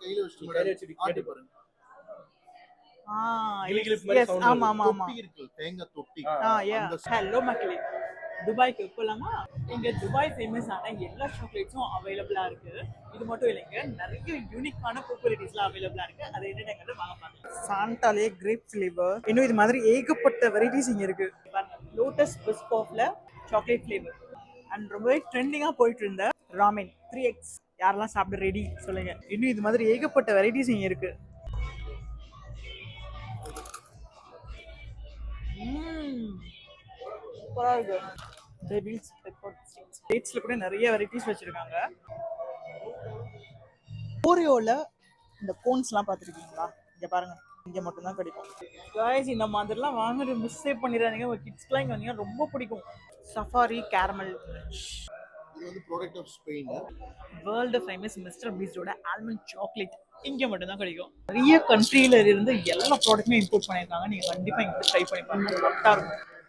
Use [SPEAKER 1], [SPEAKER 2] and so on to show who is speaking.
[SPEAKER 1] கையில வச்சு ஆட்டி பாருங்க.
[SPEAKER 2] ஆமா ஆமா ஆமா.
[SPEAKER 1] தொட்டி இருக்கு, தேங்காய் தொட்டி.
[SPEAKER 2] ஹலோ மக்களே, துபாய்க்கு போலாமா? இங்க துபாய் ஃபேமஸான எல்லா சாக்லேட்ஸும் அவைலபிளா இருக்கு. இது மட்டும் இல்லைங்க, நிறைய யூனிக்கான பாப்புலரிட்டிஸ்லாம் அவைலபிளா இருக்கு. அது என்னங்கிறது வாங்க பார்க்கலாம். சாண்டாலே கிரேப் ஃபிளேவர், இன்னும் இது மாதிரி ஏகப்பட்ட வெரைட்டிஸ் இங்க இருக்கு. பாருங்க, லோட்டஸ் பிஸ்காஃப்ல சாக்லேட் ஃபிளேவர் அண்ட் ரொம்பவே ட்ரெண்டிங்கா போயிட்டு இருந்த ராமென் 3x யாரெல்லாம் சாப்பிட ரெடி சொல்லுங்க. இன்னும் இது மாதிரி ஏகப்பட்ட வெரைட்டிஸ் இங்க இருக்கு. சூப்பரா இருக்கு. டெவில்ஸ் பெப்பர் ஸ்டிக்ஸ், டேட்ஸ்ல கூட நிறைய வெரைட்டிஸ் வச்சிருக்காங்க. ஓரியோல இந்த கோன்ஸ்லாம் பார்த்துருக்கீங்களா? இங்க பாருங்க, இங்க மட்டும் தான் கிடைக்கும். गाइस, இந்த மாதிரிலாம் வாங்குறது மிஸ்ஸே பண்ணிடாதீங்க. உங்க கிட்ஸ்க்குலாம் இங்க வந்தீங்கன்னா ரொம்ப பிடிக்கும். சஃபாரி கேரமல்,
[SPEAKER 1] இது வந்து product of Spain.
[SPEAKER 2] World famous mister பீஸ்டோட ஆல்மண்ட் சாக்லேட் இங்க மட்டும் தான் கிடைக்கும். நிறைய கண்ட்ரியில இருந்து எல்லா ப்ராடக்ட்டுமே இம்போர்ட் பண்ணியிருக்காங்க. நீங்க கண்டிப்பா இங்க ட்ரை பண்ணி பாருங்க, கரெக்டா இருக்கும்.